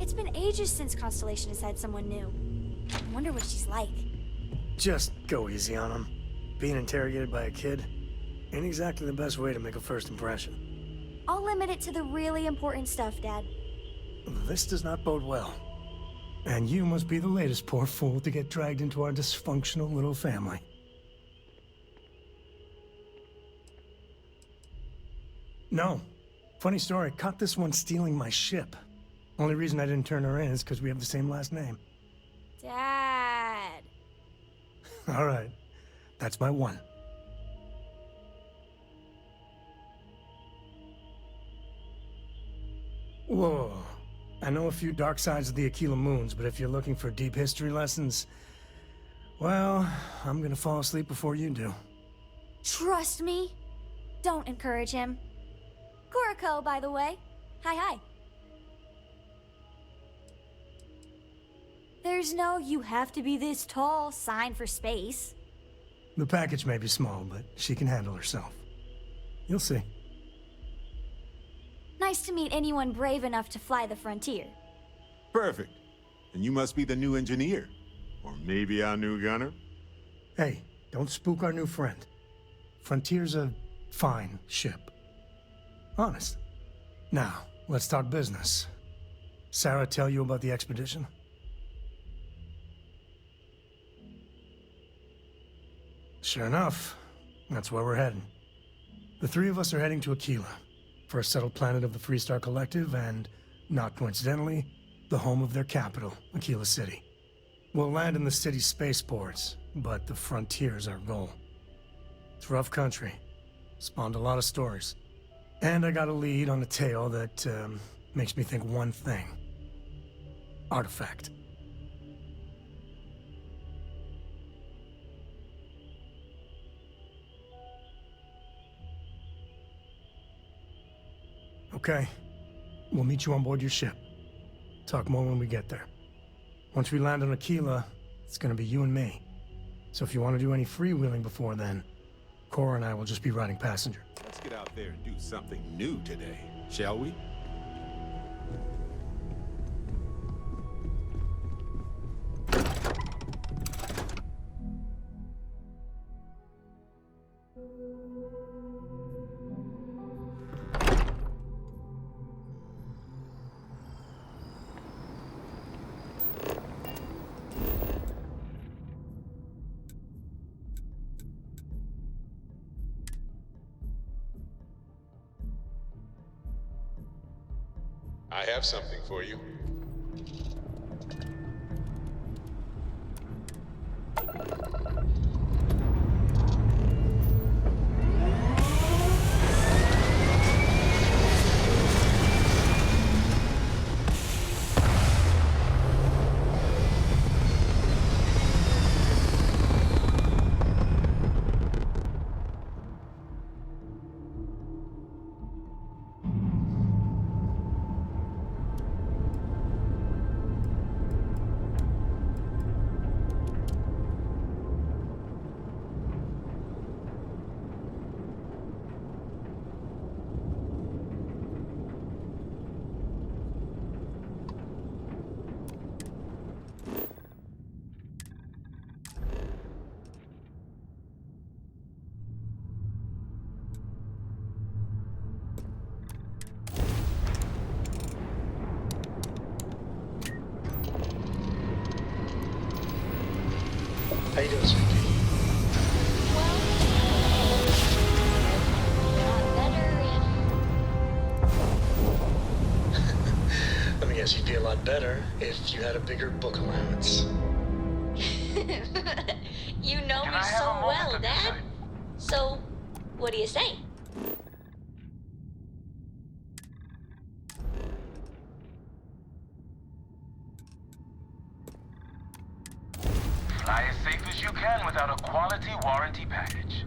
It's been ages since Constellation has had someone new. I wonder what she's like. Just go easy on him. Being interrogated by a kid ain't exactly the best way to make a first impression. I'll limit it to the really important stuff, Dad. This does not bode well. And you must be the latest poor fool to get dragged into our dysfunctional little family. No. Funny story, caught this one stealing my ship. Only reason I didn't turn her in is because we have the same last name. Dad. All right. That's my one. Whoa. I know a few dark sides of the Aquila Moons, but if you're looking for deep history lessons, well, I'm gonna fall asleep before you do. Trust me. Don't encourage him. Kuriko, by the way. Hi. There's no "you have to be this tall" sign for space. The package may be small, but she can handle herself. You'll see. Nice to meet anyone brave enough to fly the frontier. Perfect. And you must be the new engineer. Or maybe our new gunner? Hey, don't spook our new friend. Frontier's a fine ship. Honest. Now, let's talk business. Sarah tell you about the expedition? Sure enough, that's where we're heading. The three of us are heading to Aquila, first settled planet of the Freestar Collective and, not coincidentally, the home of their capital, Aquila City. We'll land in the city's spaceports, but the frontier's our goal. It's rough country. Spawned a lot of stories. And I got a lead on a tale that makes me think one thing. Artifact. Okay. We'll meet you on board your ship. Talk more when we get there. Once we land on Aquila, it's gonna be you and me. So if you want to do any freewheeling before then, Cora and I will just be riding passenger. Let's get out there and do something new today, shall we? I have something for you. How you doing, sweetie? Let me guess, you'd be a lot better if you had a bigger book allowance. You know me so well, Dad. So, what do you say? Fly as safe as you can without a quality warranty package.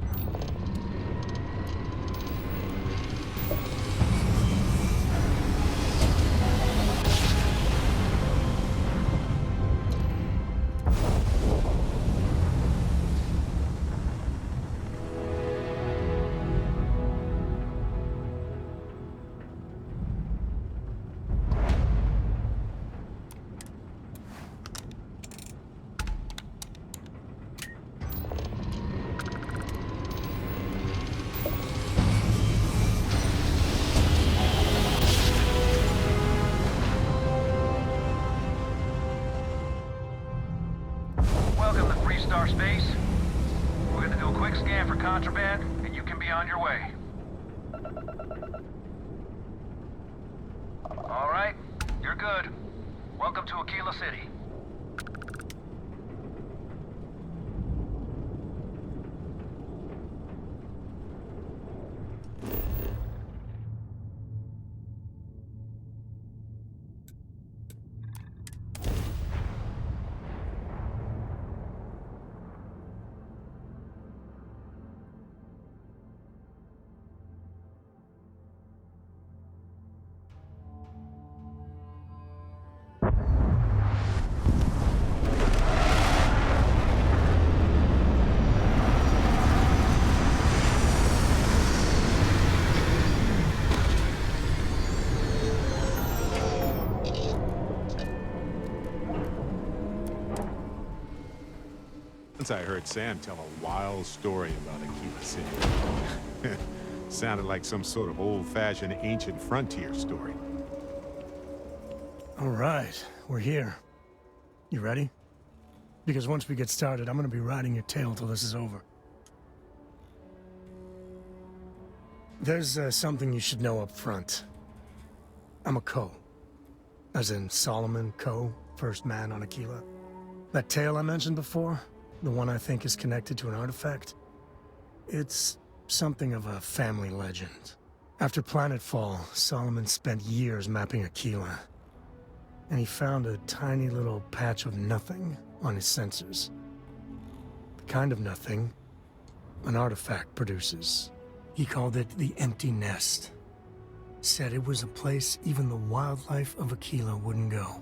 Star Space. We're gonna do a quick scan for contraband, and you can be on your way. All right, you're good. Welcome to Aquila City. Once I heard Sam tell a wild story about Aquila City. Sounded like some sort of old-fashioned ancient frontier story. All right, we're here. You ready? Because once we get started, I'm gonna be riding your tail till this is over. There's something you should know up front. I'm a Coe. As in Solomon Coe, first man on Aquila. That tale I mentioned before, the one I think is connected to an artifact, it's something of a family legend. After planetfall, Solomon spent years mapping Aquila, and he found a tiny little patch of nothing on his sensors. The kind of nothing an artifact produces. He called it the Empty Nest. Said it was a place even the wildlife of Aquila wouldn't go.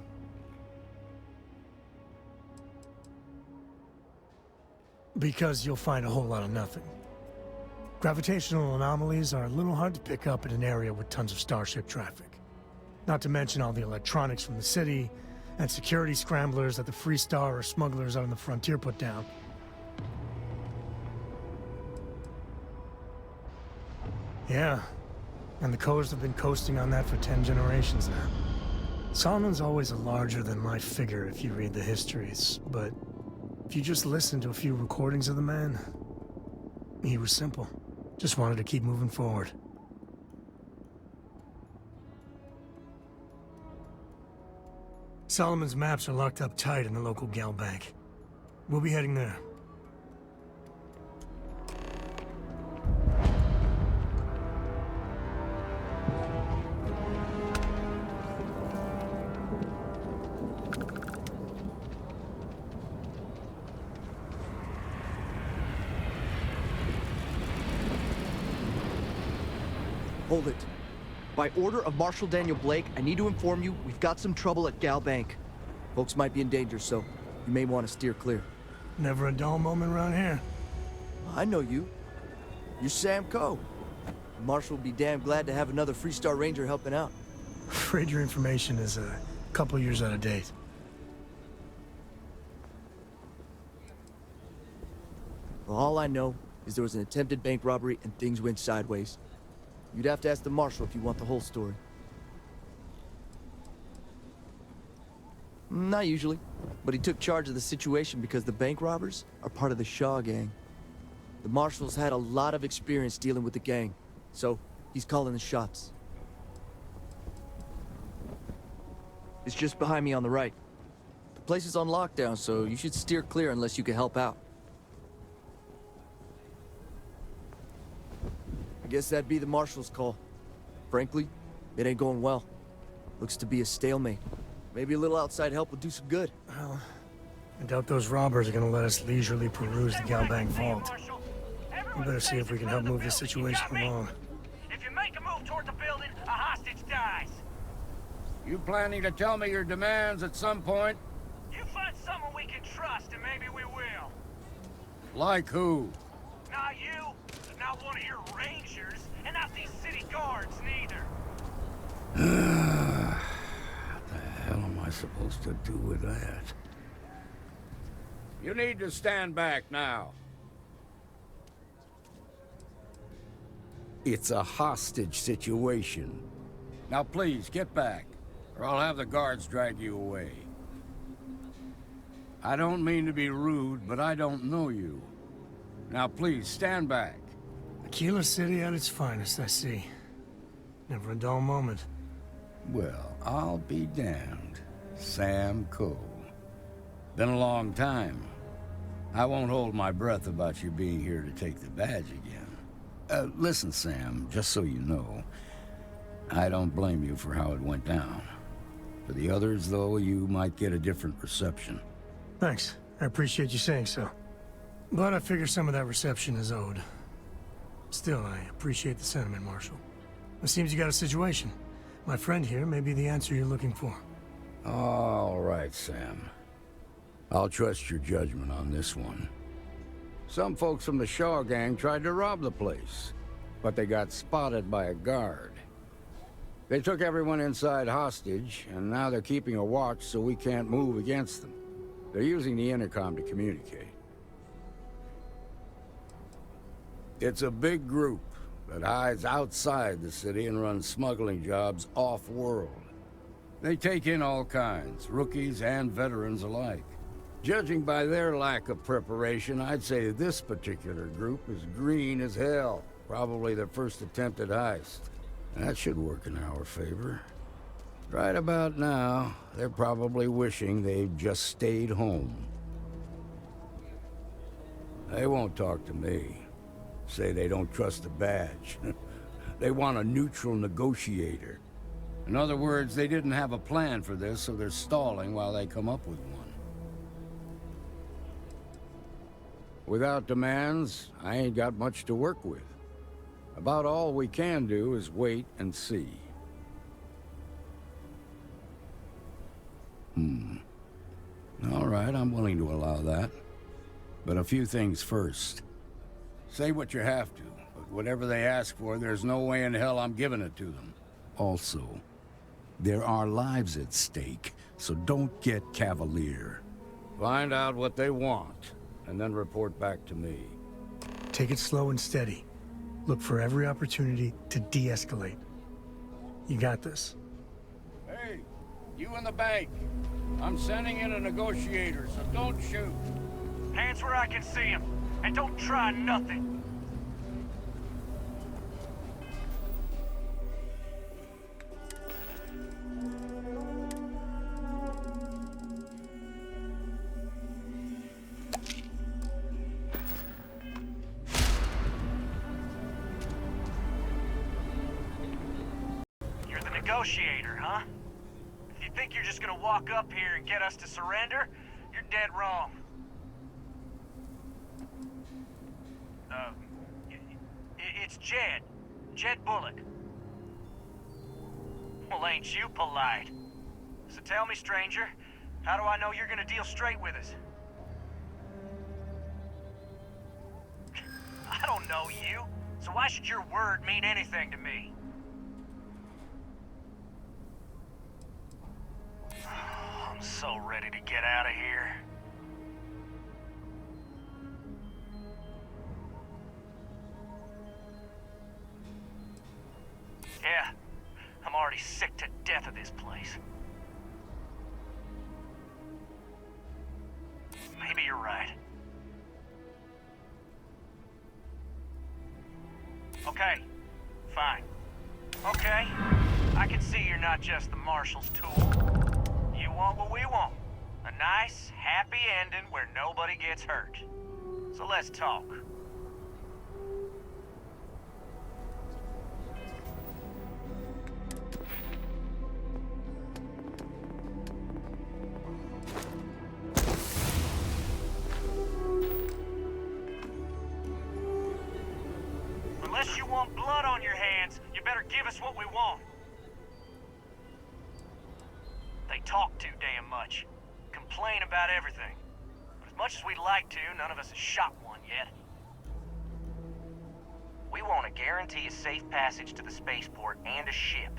Because you'll find a whole lot of nothing. Gravitational anomalies are a little hard to pick up in an area with tons of starship traffic. Not to mention all the electronics from the city, and security scramblers that the Free Star or smugglers out on the frontier put down. Yeah, and the Coast have been coasting on that for 10 generations now. Solomon's always a larger-than-life figure if you read the histories, but if you just listen to a few recordings of the man, he was simple. Just wanted to keep moving forward. Solomon's maps are locked up tight in the local gal bank. We'll be heading there. Hold it. By order of Marshal Daniel Blake, I need to inform you we've got some trouble at Gal Bank. Folks might be in danger, so you may want to steer clear. Never a dull moment around here. I know you. You're Sam Coe. Marshal will be damn glad to have another Free Star Ranger helping out. Afraid your information is a couple years out of date. Well, all I know is there was an attempted bank robbery and things went sideways. You'd have to ask the Marshal if you want the whole story. Not usually, but he took charge of the situation because the bank robbers are part of the Shaw gang. The Marshal's had a lot of experience dealing with the gang, so he's calling the shots. It's just behind me on the right. The place is on lockdown, so you should steer clear unless you can help out. I guess that'd be the Marshal's call. Frankly, it ain't going well. Looks to be a stalemate. Maybe a little outside help would do some good. Well, I doubt those robbers are gonna let us leisurely peruse the Galbank vault. We better see if we can help move this situation along. If you make a move toward the building, a hostage dies. You planning to tell me your demands at some point? You find someone we can trust, and maybe we will. Like who? Not you, not one of your rangers, and not these city guards, neither. What the hell am I supposed to do with that? You need to stand back now. It's a hostage situation. Now please, get back, or I'll have the guards drag you away. I don't mean to be rude, but I don't know you. Now please, stand back. Aquila City at its finest, I see. Never a dull moment. Well, I'll be damned. Sam Cole. Been a long time. I won't hold my breath about you being here to take the badge again. Listen, Sam, just so you know, I don't blame you for how it went down. For the others, though, you might get a different reception. Thanks. I appreciate you saying so. But I figure some of that reception is owed. Still, I appreciate the sentiment, Marshal. It seems you got a situation. My friend here may be the answer you're looking for. All right, Sam. I'll trust your judgment on this one. Some folks from the Shaw gang tried to rob the place, but they got spotted by a guard. They took everyone inside hostage, and now they're keeping a watch so we can't move against them. They're using the intercom to communicate. It's a big group that hides outside the city and runs smuggling jobs off-world. They take in all kinds, rookies and veterans alike. Judging by their lack of preparation, I'd say this particular group is green as hell. Probably their first attempt at heist. That should work in our favor. Right about now, they're probably wishing they'd just stayed home. They won't talk to me. Say they don't trust the badge. They want a neutral negotiator. In other words, they didn't have a plan for this, so they're stalling while they come up with one. Without demands, I ain't got much to work with. About all we can do is wait and see. All right, I'm willing to allow that. But a few things first. Say what you have to, but whatever they ask for, there's no way in hell I'm giving it to them. Also, there are lives at stake, so don't get cavalier. Find out what they want, and then report back to me. Take it slow and steady. Look for every opportunity to de-escalate. You got this. Hey, you in the bank. I'm sending in a negotiator, so don't shoot. Hands where I can see him, and don't try nothing. You're the negotiator, huh? If you think you're just gonna walk up here and get us to surrender, you're dead wrong. It's Jed. Jed Bullock. Well, ain't you polite? So tell me, stranger, how do I know you're gonna deal straight with us? I don't know you, so why should your word mean anything to me? I'm so ready to get out of here. Yeah, I'm already sick to death of this place. Maybe you're right. Okay, fine. Okay, I can see you're not just the Marshal's tool. You want what we want. A nice, happy ending where nobody gets hurt. So let's talk. Unless you want blood on your hands, you better give us what we want. They talk too damn much. Complain about everything. But as much as we'd like to, none of us has shot one yet. We want to guarantee a safe passage to the spaceport and a ship.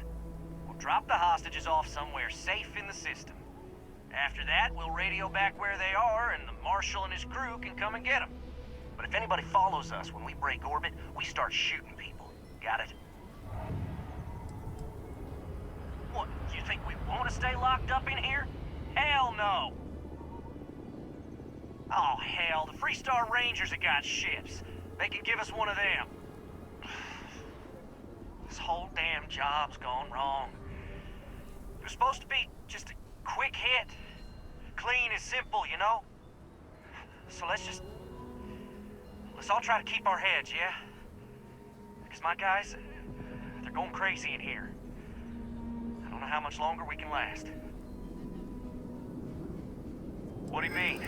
We'll drop the hostages off somewhere safe in the system. After that, we'll radio back where they are, and the Marshal and his crew can come and get them. But if anybody follows us when we break orbit, we start shooting people. Got it? What, you think we want to stay locked up in here? Hell no! Oh, hell, the Freestar Rangers have got ships. They can give us one of them. This whole damn job's gone wrong. It was supposed to be just a quick hit. Clean and simple, you know? So let's all try to keep our heads, yeah? Because my guys, they're going crazy in here. I don't know how much longer we can last. What do you mean?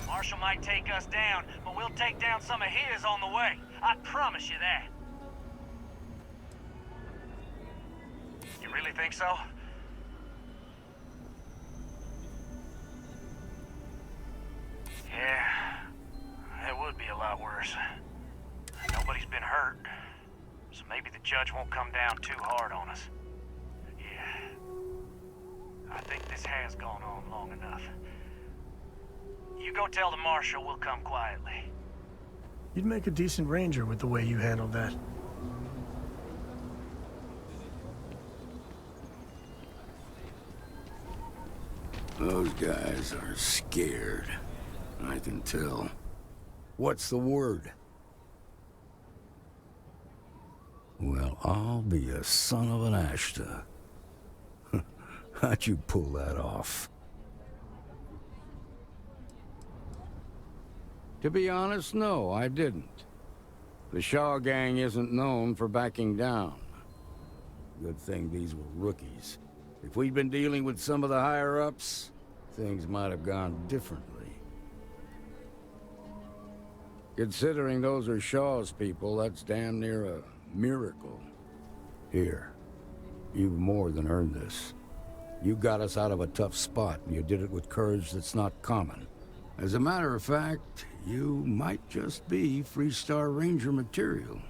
Marshall might take us down, but we'll take down some of his on the way. I promise you that. You really think so? Yeah, it would be a lot worse. Nobody's been hurt, so maybe the judge won't come down too hard on us. Yeah, I think this has gone on long enough. You go tell the marshal we'll come quietly. You'd make a decent ranger with the way you handled that. Those guys are scared. I can tell. What's the word? Well, I'll be a son of an Ashta. How'd you pull that off? To be honest, no, I didn't. The Shaw gang isn't known for backing down. Good thing these were rookies. If we'd been dealing with some of the higher-ups, things might have gone differently. Considering those are Shaw's people, that's damn near a miracle. Here, you've more than earned this. You got us out of a tough spot, and you did it with courage that's not common. As a matter of fact, you might just be Freestar Ranger material.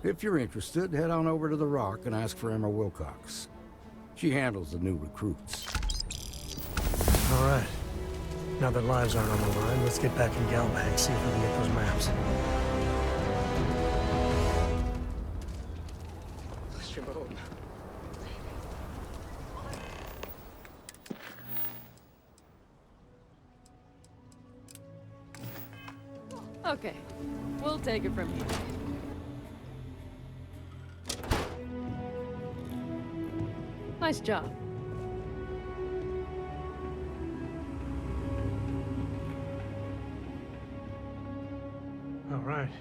If you're interested, head on over to the Rock and ask for Emma Wilcox. She handles the new recruits. All right. Now that lives aren't on the line, let's get back in Galbank, see if we can get those maps. Okay, we'll take it from here. Nice job. All right.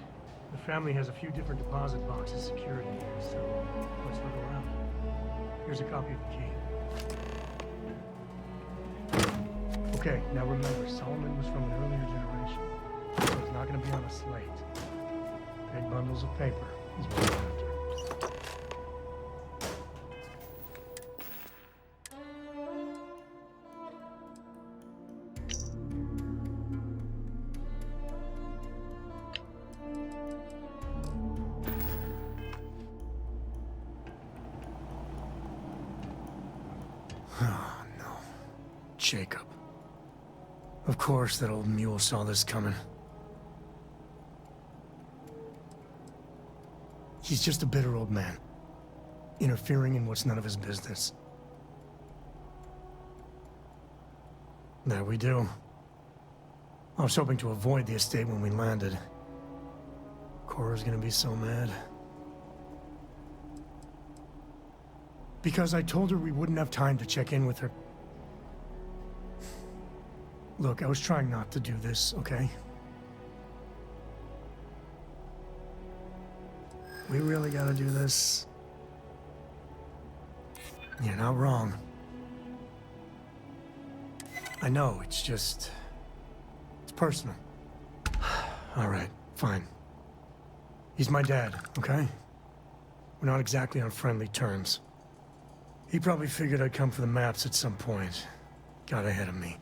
The family has a few different deposit boxes secured in here, so let's look around. Here's a copy of the key. Okay, now remember, Solomon was from an earlier generation, so he's not going to be on a slate. Big bundles of paper is what we're after. Oh, no. Jacob. Of course that old mule saw this coming. He's just a bitter old man, interfering in what's none of his business. There we do. I was hoping to avoid the estate when we landed. Cora's gonna be so mad. Because I told her we wouldn't have time to check in with her. Look, I was trying not to do this, okay? We really gotta do this? You're not wrong. I know, it's just... it's personal. All right, fine. He's my dad, okay? We're not exactly on friendly terms. He probably figured I'd come for the maps at some point. Got ahead of me.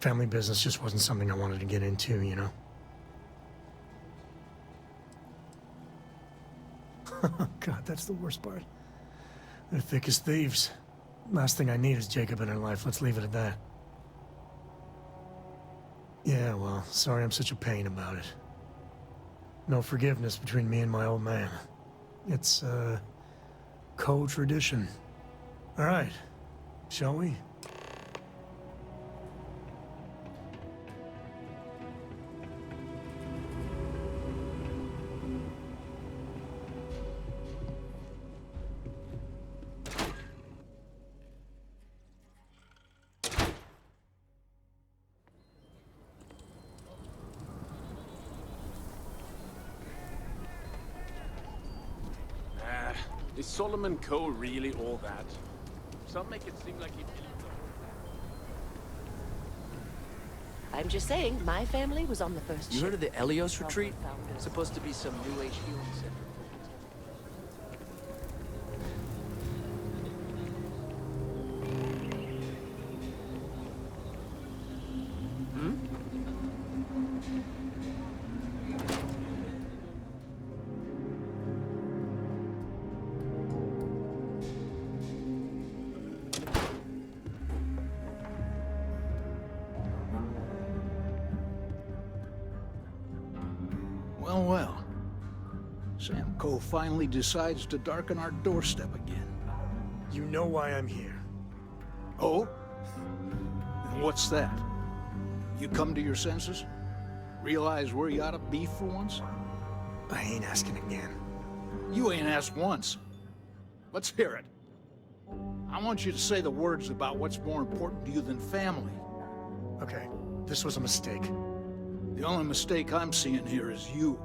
Family business just wasn't something I wanted to get into, you know? God, that's the worst part. They're thick as thieves. Last thing I need is Jacob in her life. Let's leave it at that. Yeah, well, sorry I'm such a pain about it. No forgiveness between me and my old man. It's, co-tradition. All right, shall we? Is Solomon Coe really all that? Some make it seem like he... I'm just saying, my family was on the first You ship. heard of the Elios retreat? Founders. Supposed to be some new age healing center. Well, well. Sam Coe finally decides to darken our doorstep again. You know why I'm here. Oh? And what's that? You come to your senses? Realize where you ought to be for once? I ain't asking again. You ain't asked once. Let's hear it. I want you to say the words about what's more important to you than family. Okay, this was a mistake. The only mistake I'm seeing here is you.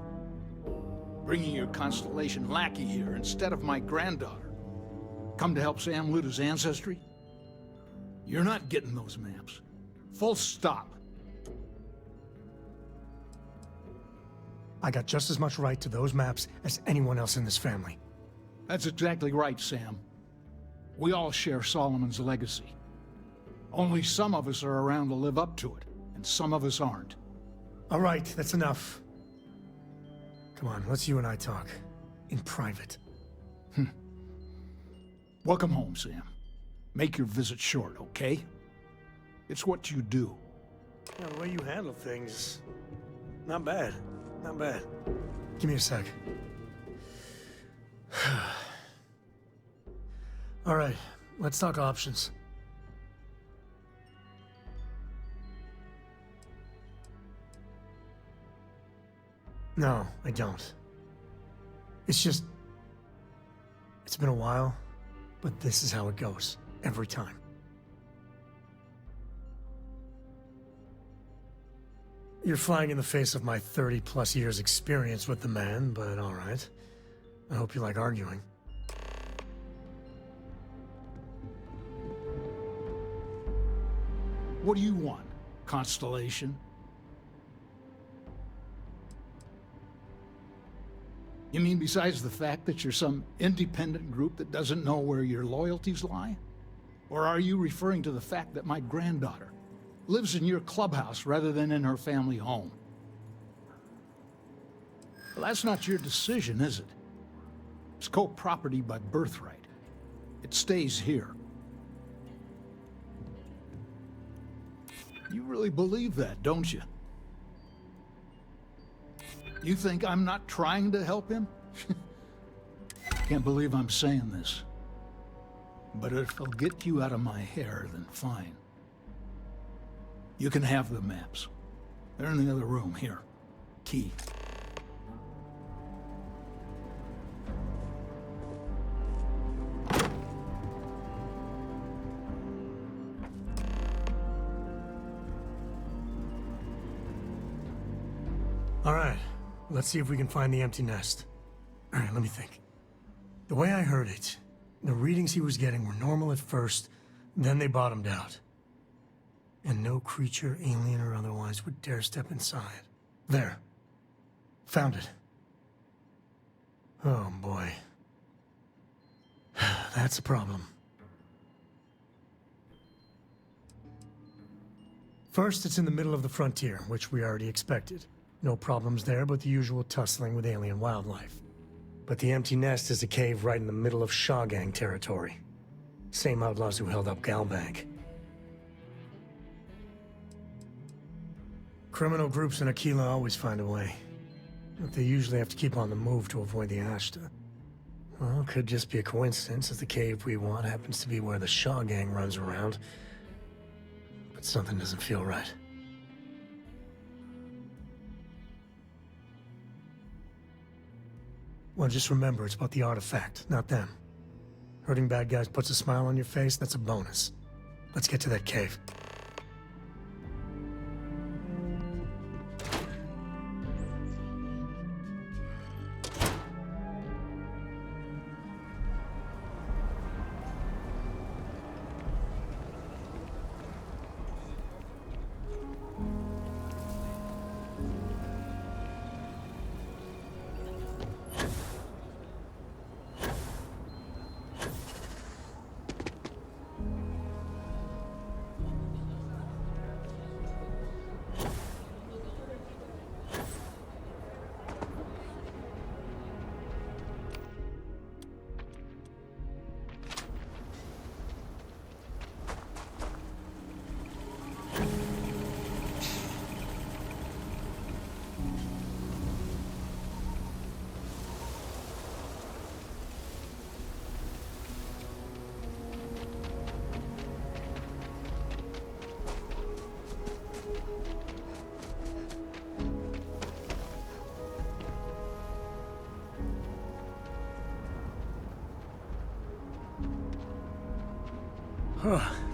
Bringing your Constellation lackey here instead of my granddaughter. Come to help Sam loot his ancestry? You're not getting those maps. Full stop. I got just as much right to those maps as anyone else in this family. That's exactly right, Sam. We all share Solomon's legacy. Only some of us are around to live up to it, and some of us aren't. All right, that's enough. Come on, let's you and I talk. In private. Welcome home, Sam. Make your visit short, okay? It's what you do. Yeah, the way you handle things, not bad. Not bad. Give me a sec. All right, let's talk options. No, I don't. It's just... It's been a while, but this is how it goes. Every time. You're flying in the face of my 30-plus years experience with the man, but all right. I hope you like arguing. What do you want, Constellation? You mean besides the fact that you're some independent group that doesn't know where your loyalties lie? Or are you referring to the fact that my granddaughter lives in your clubhouse rather than in her family home? Well, that's not your decision, is it? It's co-property by birthright. It stays here. You really believe that, don't you? You think I'm not trying to help him? Can't believe I'm saying this. But if it'll get you out of my hair, then fine. You can have the maps. They're in the other room, here. Key. All right, let's see if we can find the empty nest. All right, let me think. The way I heard it, the readings he was getting were normal at first, then they bottomed out. And no creature, alien or otherwise, would dare step inside. There. Found it. Oh, boy. That's a problem. First, it's in the middle of the frontier, which we already expected. No problems there, but the usual tussling with alien wildlife. But the empty nest is a cave right in the middle of Shaw Gang territory. Same outlaws who held up Galbank. Criminal groups in Aquila always find a way. But they usually have to keep on the move to avoid the Ashta. Well, could just be a coincidence that the cave we want happens to be where the Shaw gang runs around. But something doesn't feel right. Well, just remember, it's about the artifact, not them. Hurting bad guys puts a smile on your face, that's a bonus. Let's get to that cave.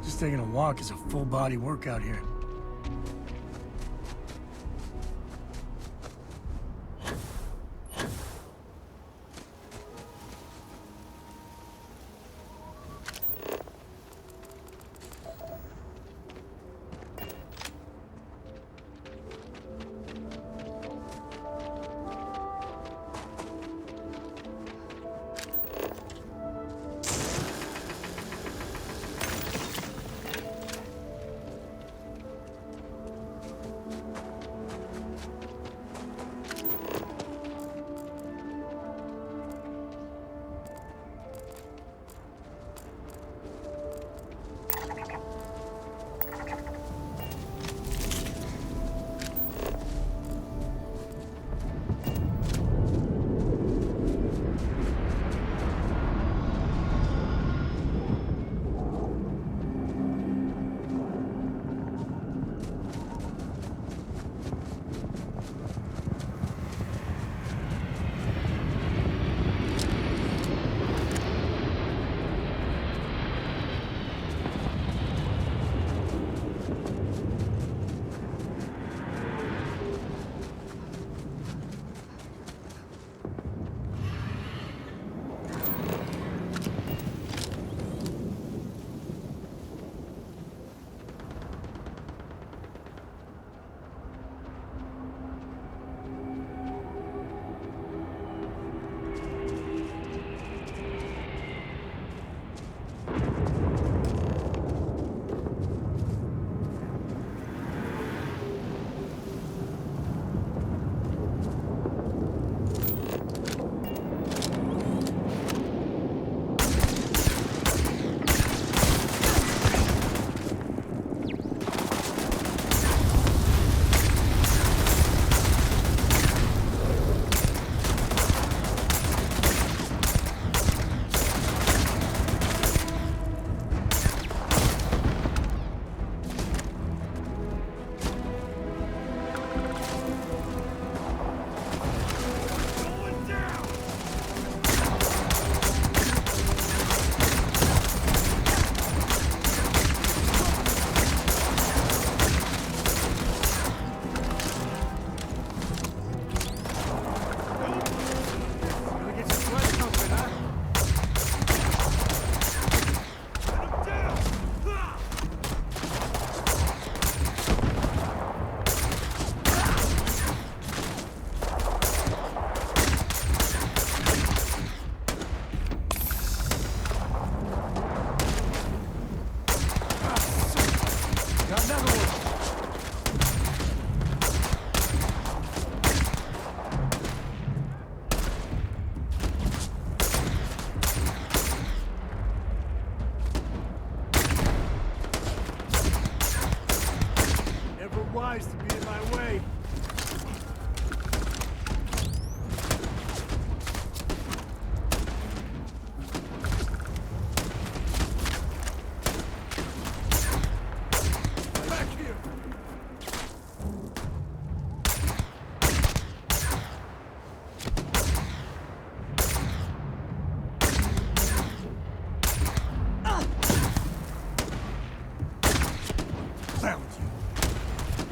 Just taking a walk is a full-body workout here.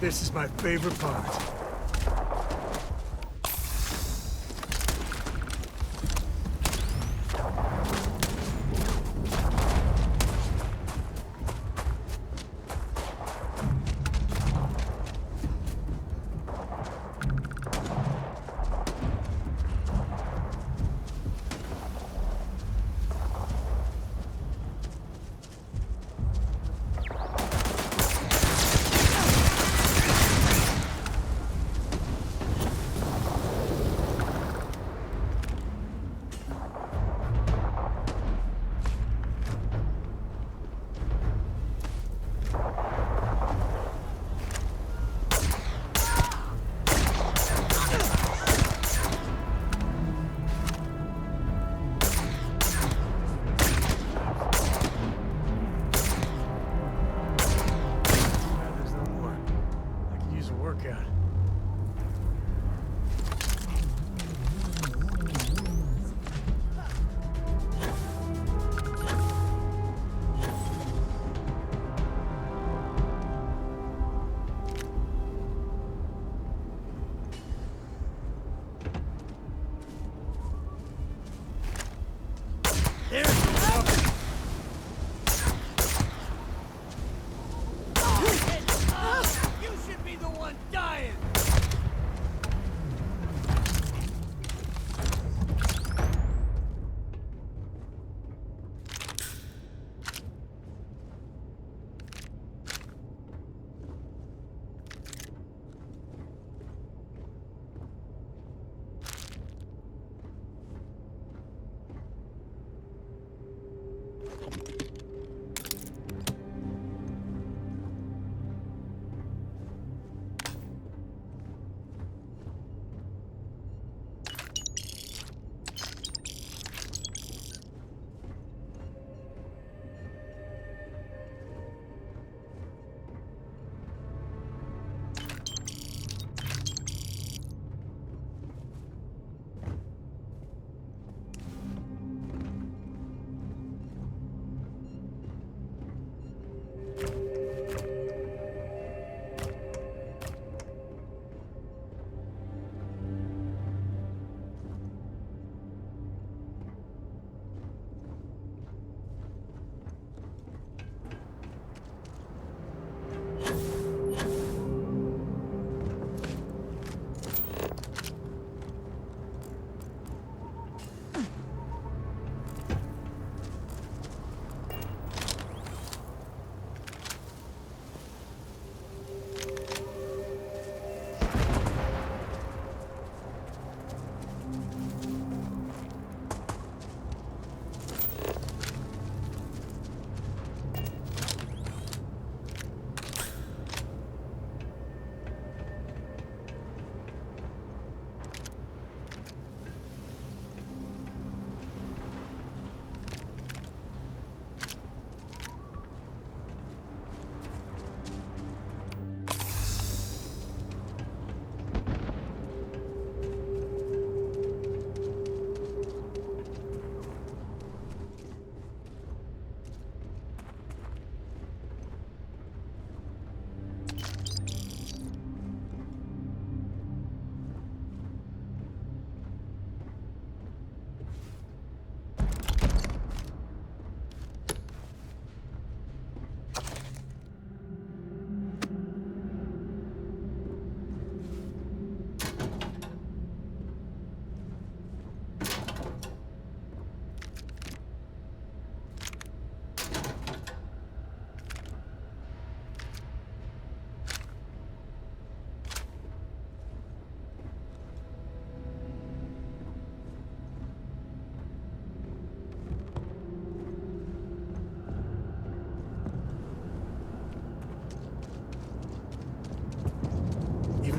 This is my favorite part.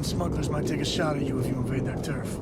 Smugglers might take a shot at you if you invade their turf.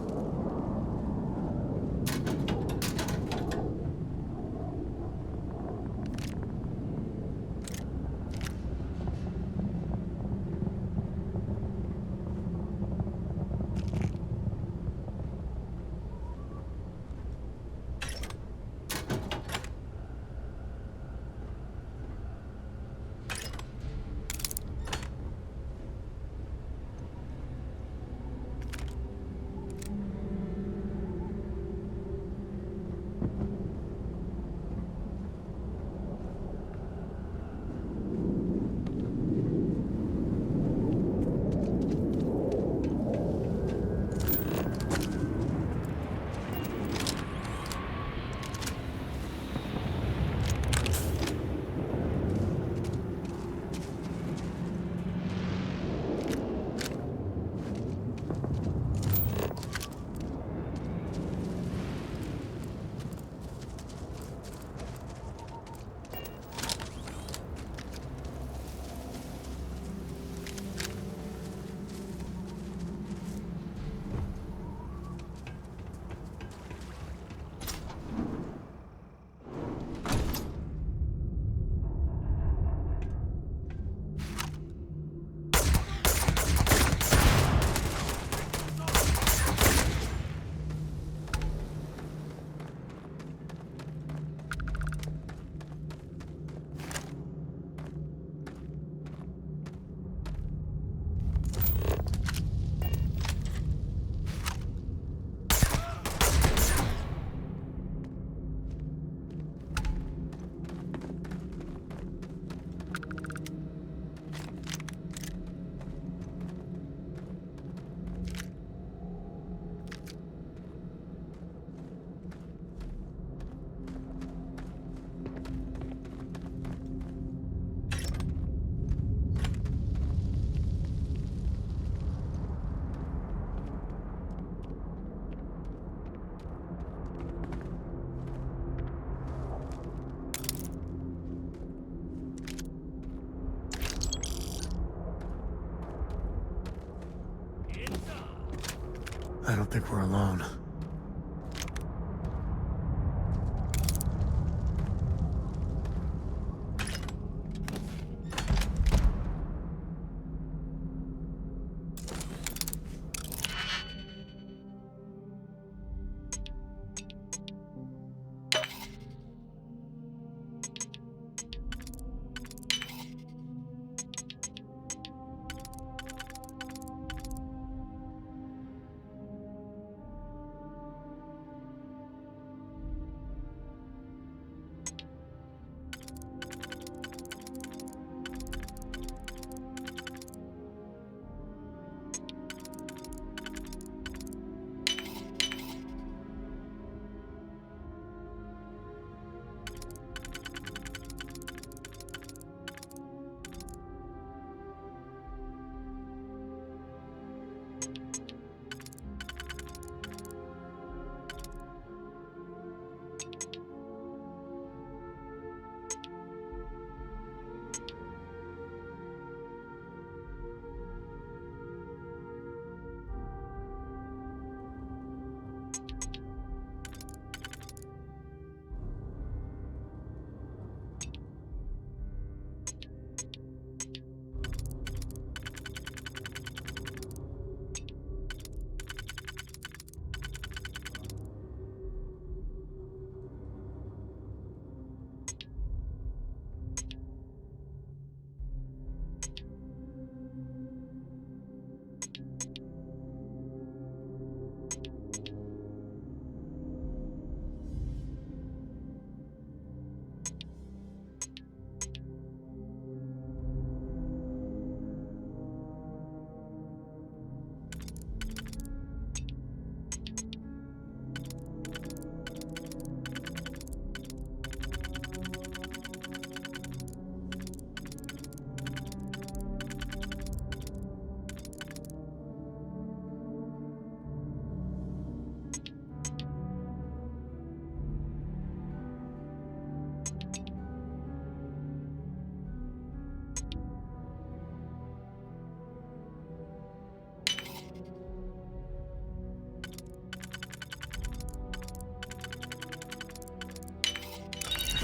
I don't think we're alone.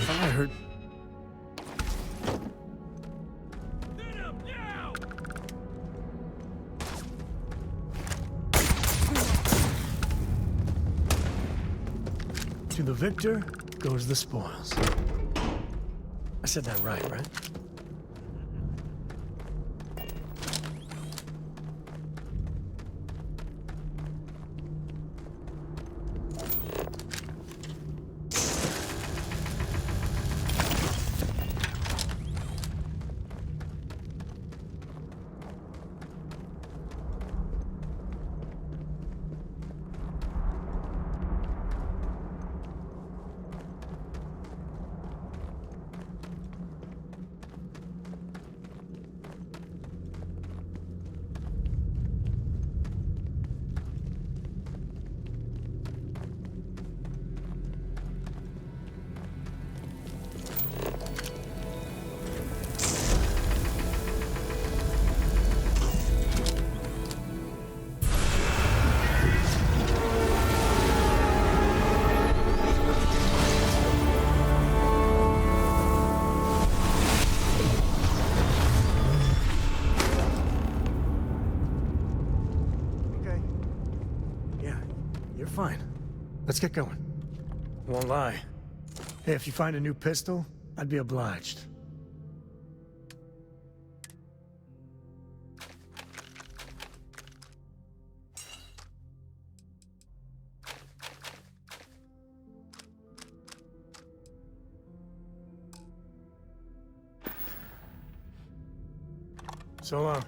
I heard. To the victor goes the spoils. I said that right? Fine. Let's get going. Won't lie. Hey, if you find a new pistol, I'd be obliged. So long.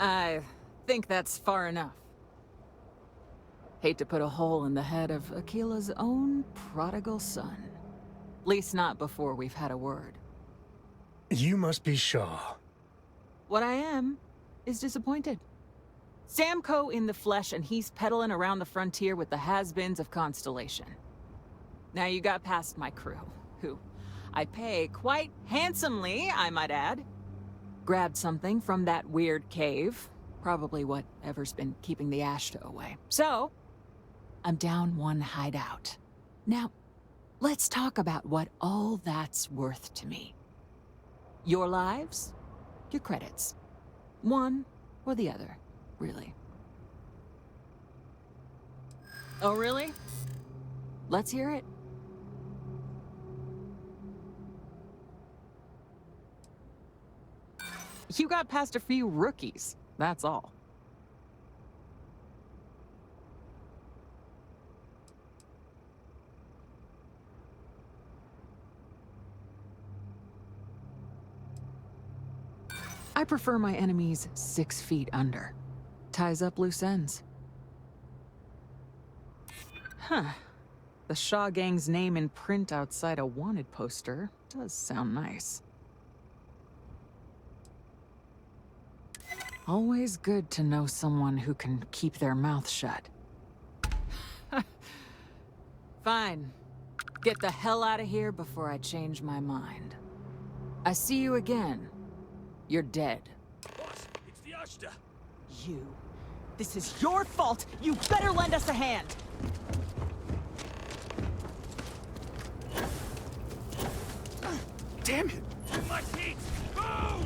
I think that's far enough. Hate to put a hole in the head of Akila's own prodigal son. At least not before we've had a word. You must be Shaw. What I am is disappointed. Samco in the flesh, and he's peddling around the frontier with the has-beens of Constellation. Now you got past my crew, who I pay quite handsomely, I might add. Grabbed something from that weird cave. Probably whatever's been keeping the Ashta away. So, I'm down one hideout. Now, let's talk about what all that's worth to me. Your lives, your credits. One or the other, really. Oh, really? Let's hear it. You got past a few rookies, that's all. I prefer my enemies 6 feet under. Ties up loose ends. Huh. The Shaw Gang's name in print outside a wanted poster does sound nice. Always good to know someone who can keep their mouth shut. Fine. Get the hell out of here before I change my mind. I see you again. You're dead. Boss, it's the Ashta. You. This is your fault! You better lend us a hand! Damn it! My feet! Go!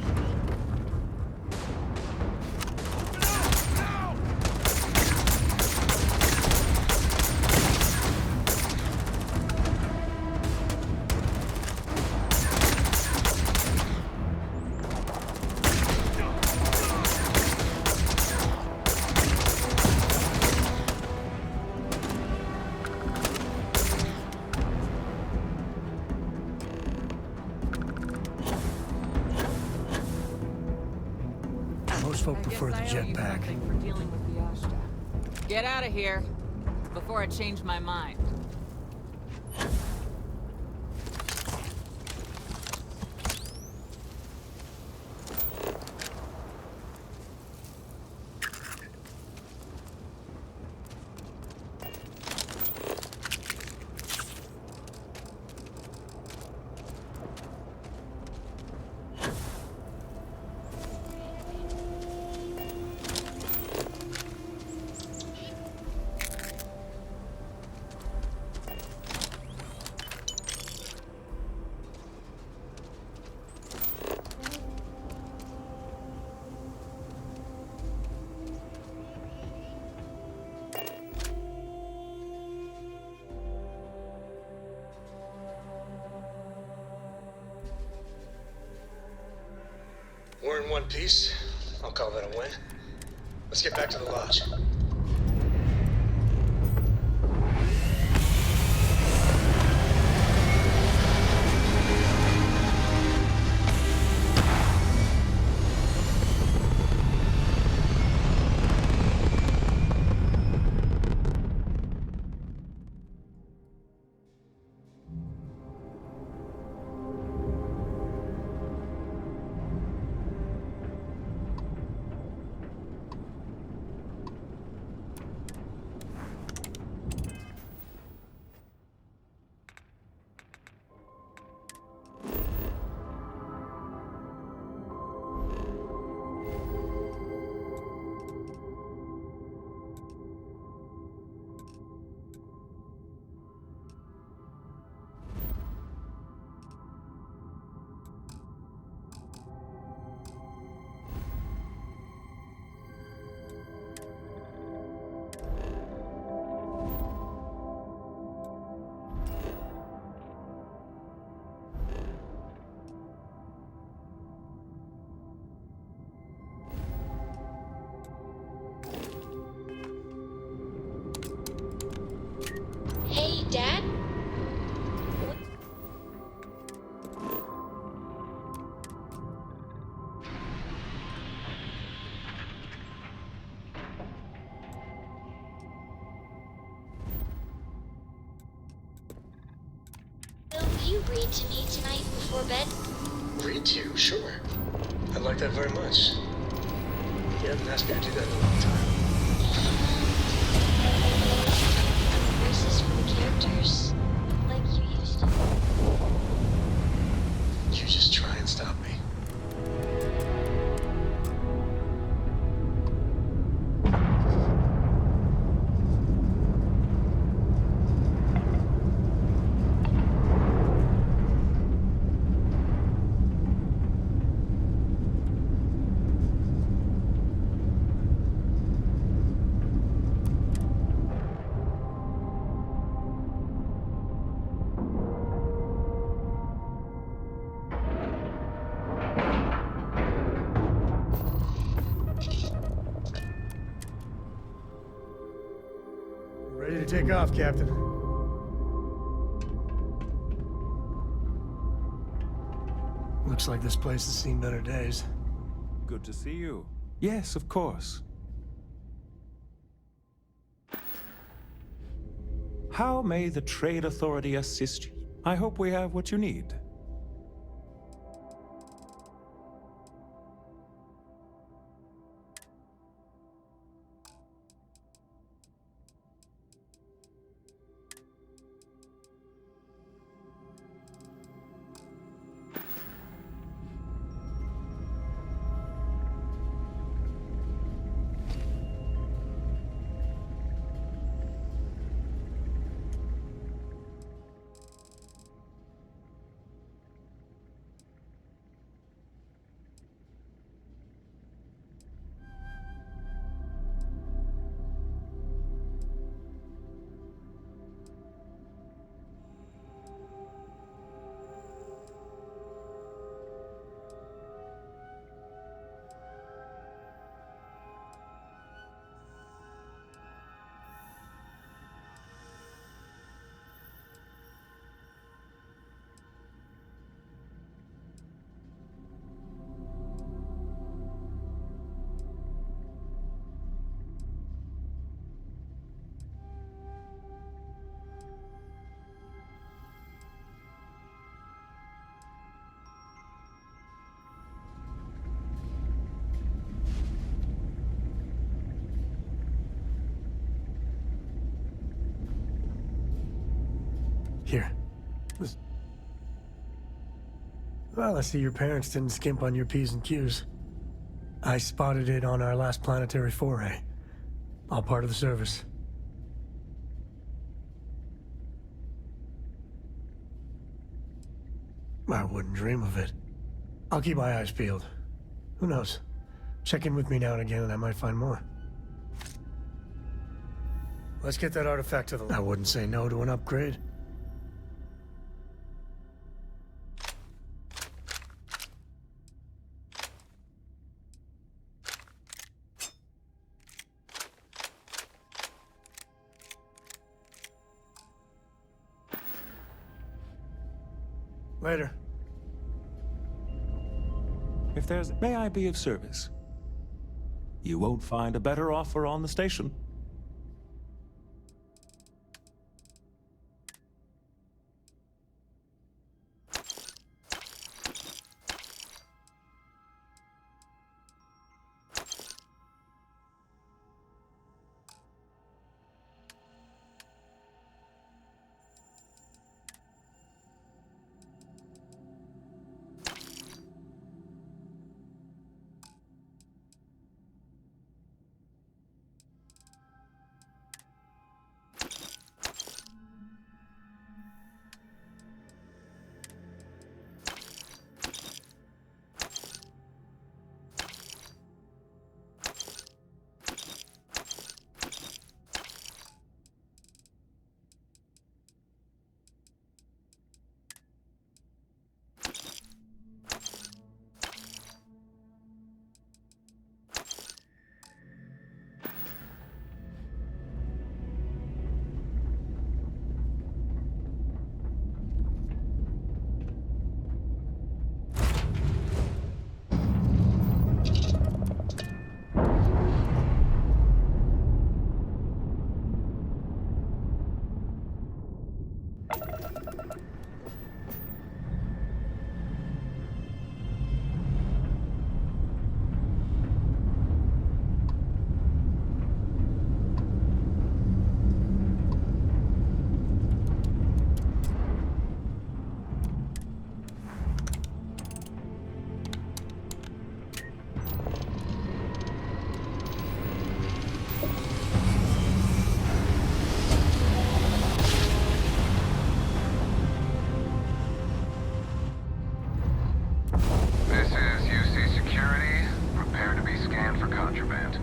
Most folk prefer the jetpack. For dealing with the Ashta. Get out of here before I change my mind. We're in one piece. I'll call that a win. Let's get back to the lodge. you read to me tonight before bed? Read to you? Sure. I'd like that very much. You haven't asked me to do that in a long time. Verses from characters, like you used to. You just try and stop me. Ready to take off, Captain. Looks like this place has seen better days. Good to see you. Yes, of course. How may the Trade Authority assist you? I hope we have what you need. Here. Well, I see your parents didn't skimp on your P's and Q's. I spotted it on our last planetary foray. All part of the service. I wouldn't dream of it. I'll keep my eyes peeled. Who knows? Check in with me now and again and I might find more. Let's get that artifact to the lab. I wouldn't say no to an upgrade. Later. If there's... May I be of service? You won't find a better offer on the station. scan for contraband.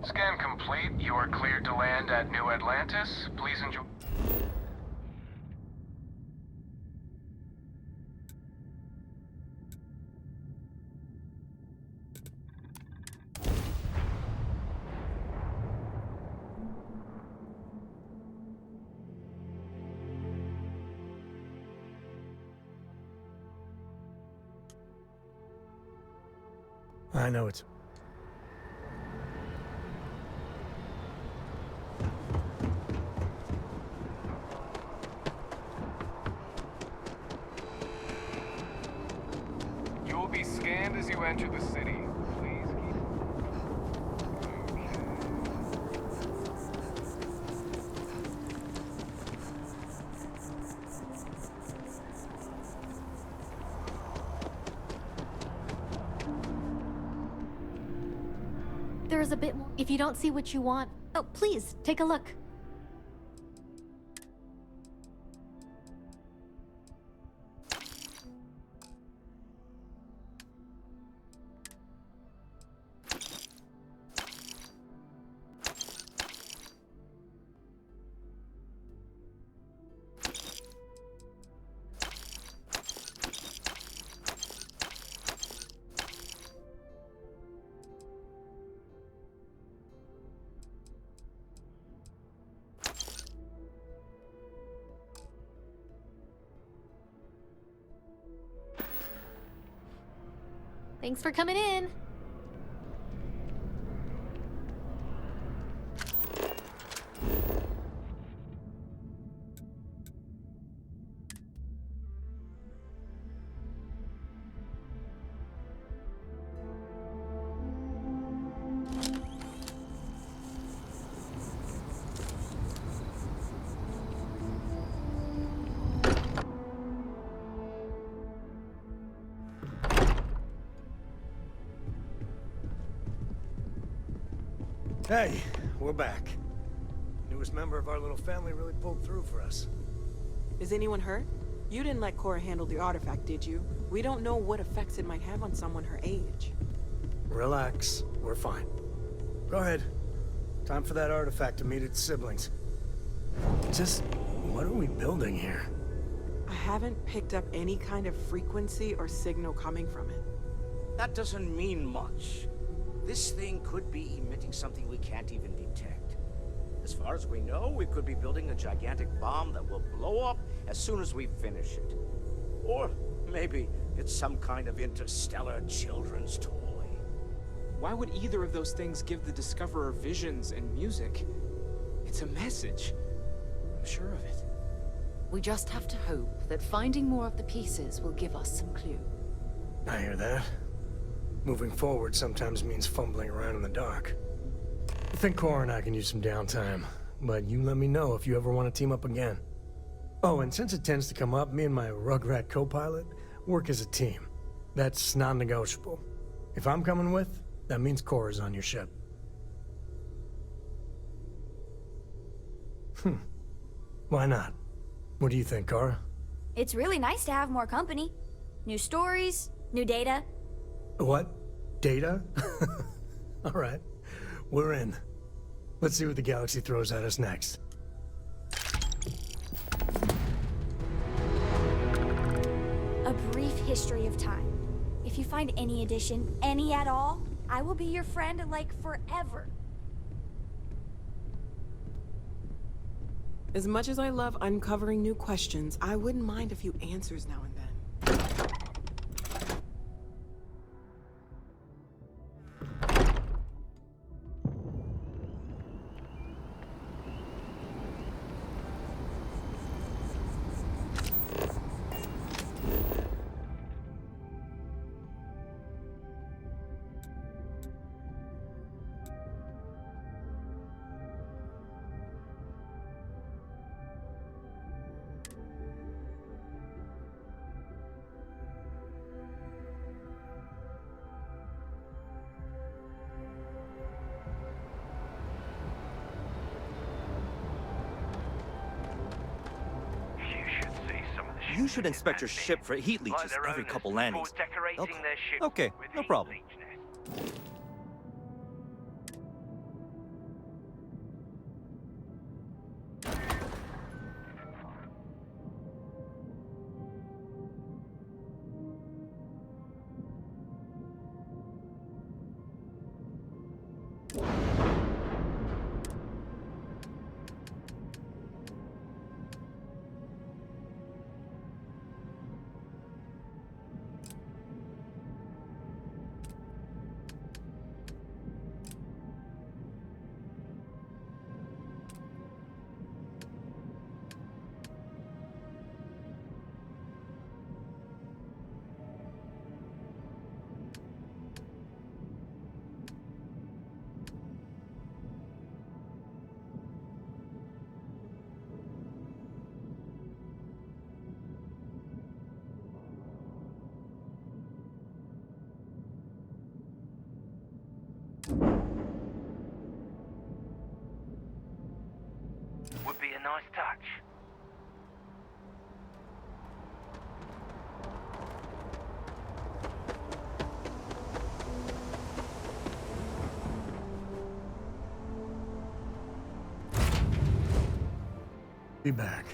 Scan complete. You are cleared to land at New Atlantis. Please enjoy. I know it's... You will be scanned as you enter the city. Please keep... There's a bit more. If you don't see what you want, oh, please, take a look. Thanks for coming in. Hey, we're back. Newest member of our little family really pulled through for us. Is anyone hurt? You didn't let Cora handle the artifact, did you? We don't know what effects it might have on someone her age. Relax, we're fine. Go ahead. Time for that artifact to meet its siblings. Just, what are we building here? I haven't picked up any kind of frequency or signal coming from it. That doesn't mean much. This thing could be emitting something we can't even detect. As far as we know, we could be building a gigantic bomb that will blow up as soon as we finish it. Or maybe it's some kind of interstellar children's toy. Why would either of those things give the Discoverer visions and music? It's a message. I'm sure of it. We just have to hope that finding more of the pieces will give us some clue. I hear that. Moving forward sometimes means fumbling around in the dark. I think Cora and I can use some downtime, but you let me know if you ever want to team up again. Oh, and since it tends to come up, me and my Rugrat co-pilot work as a team. That's non-negotiable. If I'm coming with, that means Cora's on your ship. Why not? What do you think, Cora? It's really nice to have more company. New stories, new data. What? Data? All right. We're in. Let's see what the galaxy throws at us next. A brief history of time. If you find any addition, any at all, I will be your friend, like, forever. As much as I love uncovering new questions, I wouldn't mind a few answers now and then. You should inspect your ship for heat leeches every couple landings. rating their ship Okay, with no heat problem. leech nest. Would be a nice touch. Be back.